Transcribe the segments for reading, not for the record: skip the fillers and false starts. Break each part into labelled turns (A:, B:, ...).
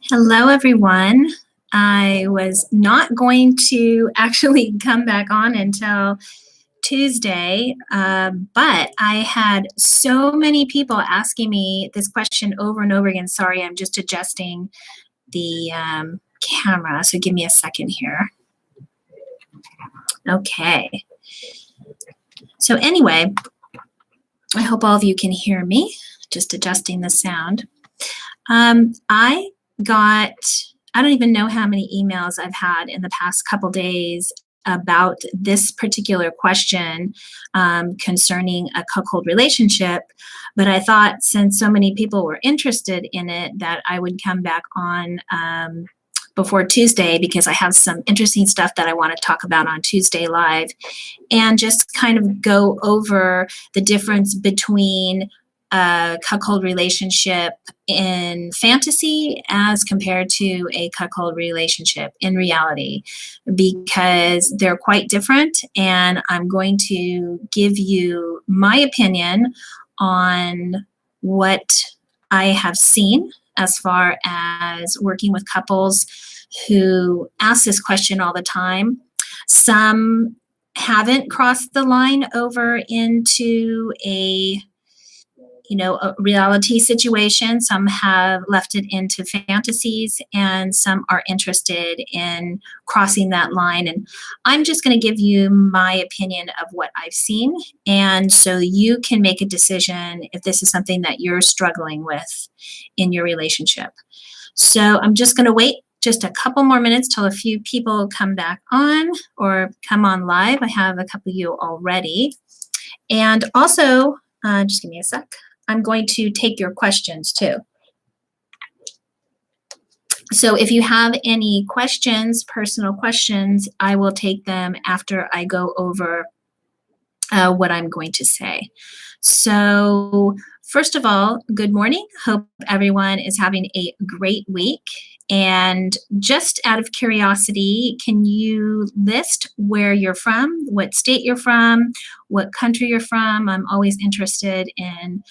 A: Hello, everyone. I was not going to actually come back on until Tuesday, but I had so many people asking me this question over and over again. Sorry, I'm just adjusting the camera, so give me a second here. Okay. So anyway, I hope all of you can hear me, just adjusting the sound. I don't even know how many emails I've had in the past couple days about this particular question concerning a cuckold relationship, but I thought since so many people were interested in it that I would come back on before Tuesday, because I have some interesting stuff that I want to talk about on Tuesday Live, and just kind of go over the difference between a cuckold relationship in fantasy as compared to a cuckold relationship in reality, because they're quite different, and I'm going to give you my opinion on what I have seen as far as working with couples who ask this question all the time. Some haven't crossed the line over into a reality situation. Some have left it into fantasies, and some are interested in crossing that line. And I'm just going to give you my opinion of what I've seen, and so you can make a decision if this is something that you're struggling with in your relationship. So I'm just going to wait just a couple more minutes till a few people come back on or come on live. I have a couple of you already. And also, just give me a sec. I'm going to take your questions too. So if you have any questions, personal questions, I will take them after I go over what I'm going to say. So first of all, good morning. Hope everyone is having a great week. And just out of curiosity, can you list where you're from, what state you're from, what country you're from? I'm always interested in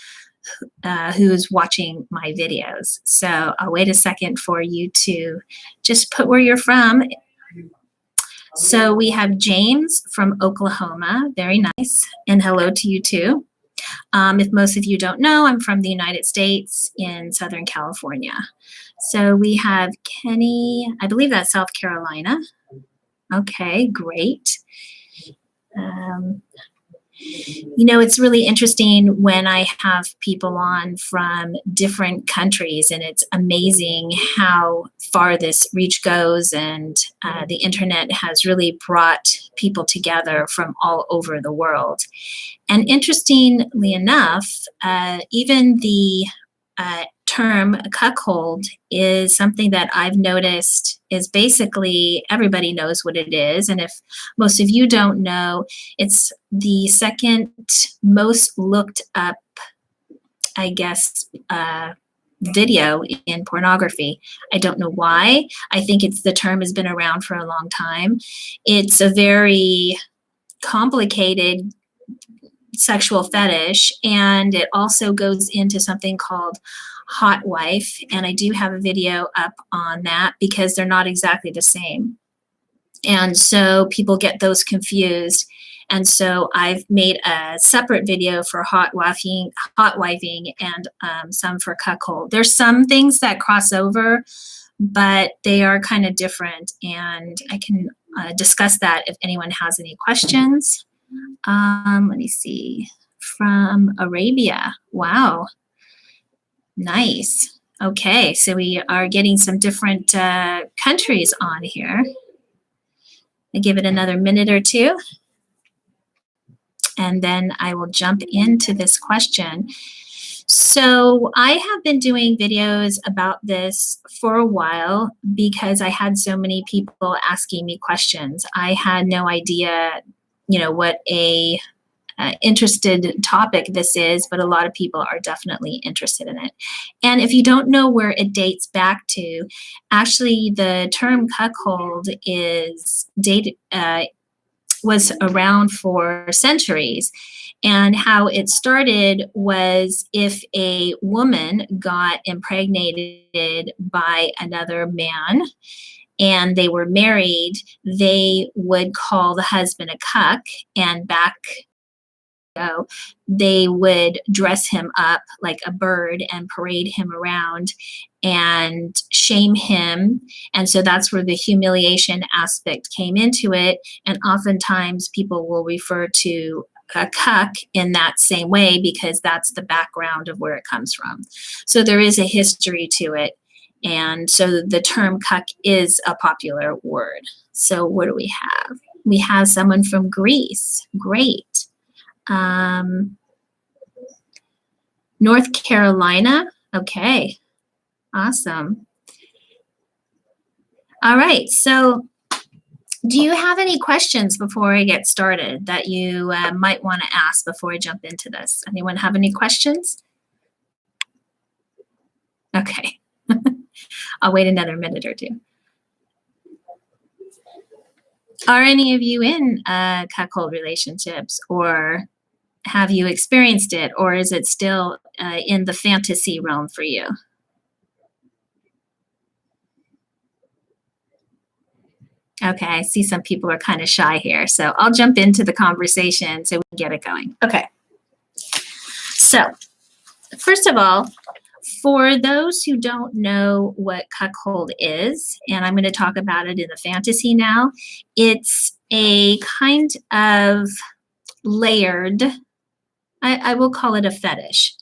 A: who's watching my videos. So I'll wait a second for you to just put where you're from. So we have James from Oklahoma. Very nice. And hello to you too. If most of you don't know, I'm from the United States in Southern California. So we have Kenny, I believe that's South Carolina. Okay, great. It's really interesting when I have people on from different countries, and it's amazing how far this reach goes, and the internet has really brought people together from all over the world. And interestingly enough, even the term cuckold is something that I've noticed is basically everybody knows what it is. And if most of you don't know, it's the second most looked up, I guess, video in pornography. I don't know why. I think the term has been around for a long time. It's a very complicated sexual fetish, and it also goes into something called hot wife, and I do have a video up on that because they're not exactly the same, and so people get those confused. And so I've made a separate video for hot wifing, and some for cuckold. There's some things that cross over, but they are kind of different, and I can discuss that if anyone has any questions. Let me see. From Arabia. Wow. Nice. Okay, so we are getting some different countries on here. I give it another minute or two, and then I will jump into this question. So I have been doing videos about this for a while because I had so many people asking me questions. I had no idea, what a interested topic this is, but a lot of people are definitely interested in it. And if you don't know where it dates back to, actually the term cuckold is was around for centuries. And how it started was if a woman got impregnated by another man and they were married, they would call the husband a cuck, and back they would dress him up like a bird and parade him around and shame him. And so that's where the humiliation aspect came into it. And oftentimes people will refer to a cuck in that same way because that's the background of where it comes from. So there is a history to it. And so the term cuck is a popular word. So what do we have? We have someone from Greece. Great. North Carolina. Okay. Awesome. All right. So do you have any questions before I get started that you might want to ask before I jump into this? Anyone have any questions? Okay. I'll wait another minute or two. Are any of you in cuckold relationships, or have you experienced it, or is it still in the fantasy realm for you? Okay, I see some people are kind of shy here, so I'll jump into the conversation so we can get it going. Okay. So, first of all, for those who don't know what cuckold is, and I'm going to talk about it in the fantasy now, it's a kind of layered, I will call it a fetish.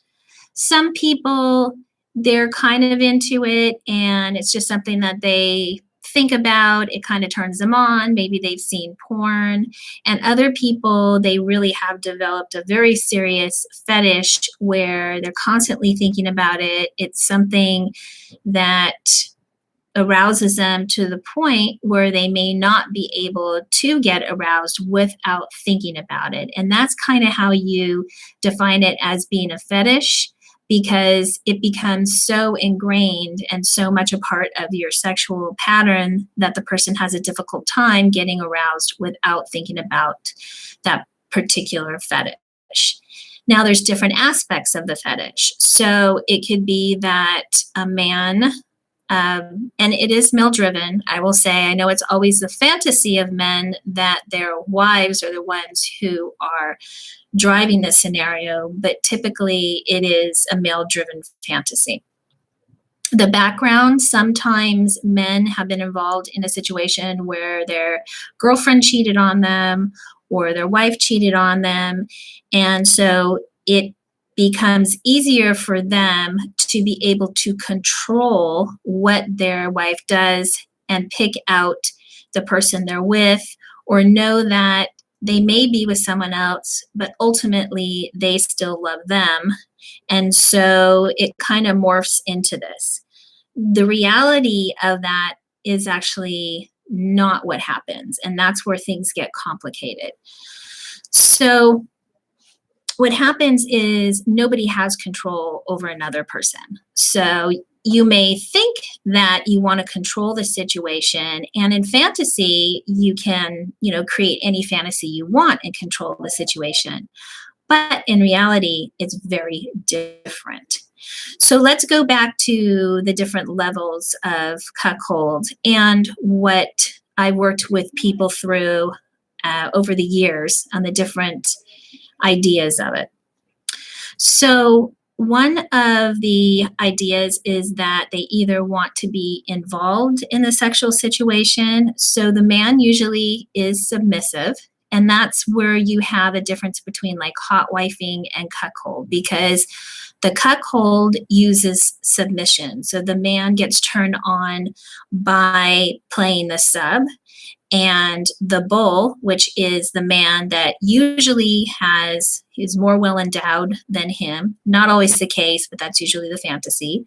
A: Some people, they're kind of into it and it's just something that they think about. It kind of turns them on. Maybe they've seen porn. And other people, they really have developed a very serious fetish where they're constantly thinking about it. It's something that arouses them to the point where they may not be able to get aroused without thinking about it. And that's kind of how you define it as being a fetish, because it becomes so ingrained and so much a part of your sexual pattern that the person has a difficult time getting aroused without thinking about that particular fetish. Now, there's different aspects of the fetish. So it could be that a man, and it is male-driven, I will say. I know it's always the fantasy of men that their wives are the ones who are driving this scenario, but typically it is a male-driven fantasy. The background, sometimes men have been involved in a situation where their girlfriend cheated on them or their wife cheated on them, and so it becomes easier for them to be able to control what their wife does and pick out the person they're with, or know that they may be with someone else, but ultimately they still love them. And so it kind of morphs into this. The reality of that is actually not what happens, and that's where things get complicated. So what happens is nobody has control over another person. So you may think that you want to control the situation, and in fantasy, you can, create any fantasy you want and control the situation. But in reality, it's very different. So let's go back to the different levels of cuckold and what I worked with people through over the years on the different ideas of it. So one of the ideas is that they either want to be involved in the sexual situation. So the man usually is submissive. And that's where you have a difference between like hot wifing and cuckold, because the cuckold uses submission. So the man gets turned on by playing the sub. And the bull, which is the man that usually is more well endowed than him, not always the case, but that's usually the fantasy.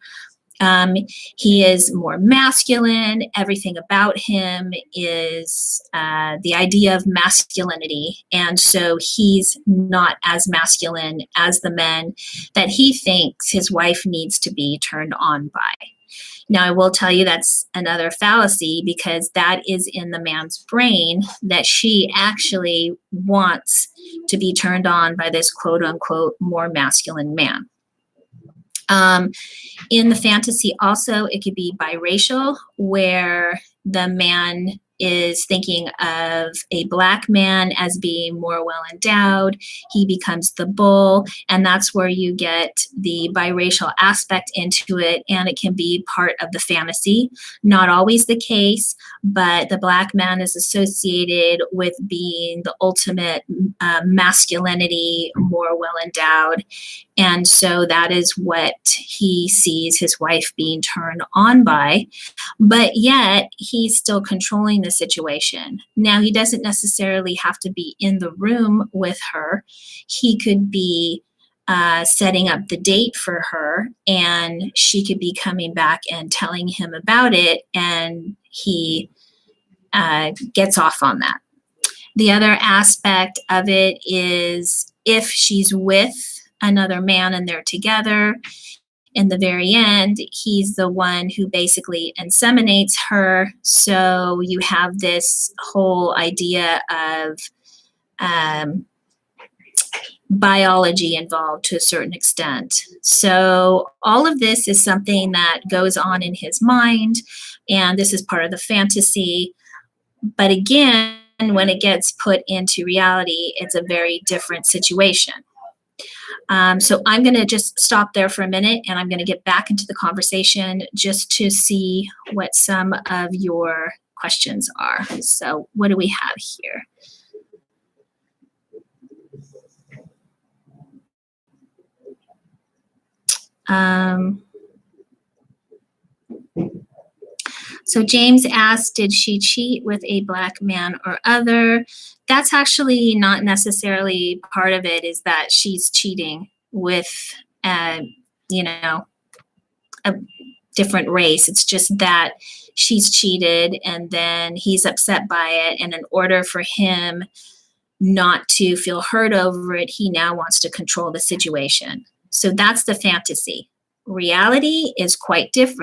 A: He is more masculine. Everything about him is the idea of masculinity. And so he's not as masculine as the men that he thinks his wife needs to be turned on by. Now, I will tell you that's another fallacy, because that is in the man's brain, that she actually wants to be turned on by this quote unquote more masculine man. In the fantasy also, it could be biracial, where the man is thinking of a Black man as being more well endowed. He becomes the bull, and that's where you get the biracial aspect into it, and it can be part of the fantasy. Not always the case, but the Black man is associated with being the ultimate masculinity, more well endowed. And so that is what he sees his wife being turned on by. But yet he's still controlling the situation. Now, he doesn't necessarily have to be in the room with her. He could be setting up the date for her, and she could be coming back and telling him about it, and he gets off on that. The other aspect of it is if she's with another man and they're together, in the very end, he's the one who basically inseminates her. So you have this whole idea of biology involved to a certain extent. So all of this is something that goes on in his mind, and this is part of the fantasy. But again, when it gets put into reality, it's a very different situation. So I'm going to just stop there for a minute, and I'm going to get back into the conversation just to see what some of your questions are. So what do we have here? So James asked, did she cheat with a Black man or other? That's actually not necessarily part of it, is that she's cheating with, a different race. It's just that she's cheated, and then he's upset by it. And in order for him not to feel hurt over it, he now wants to control the situation. So that's the fantasy. Reality is quite different.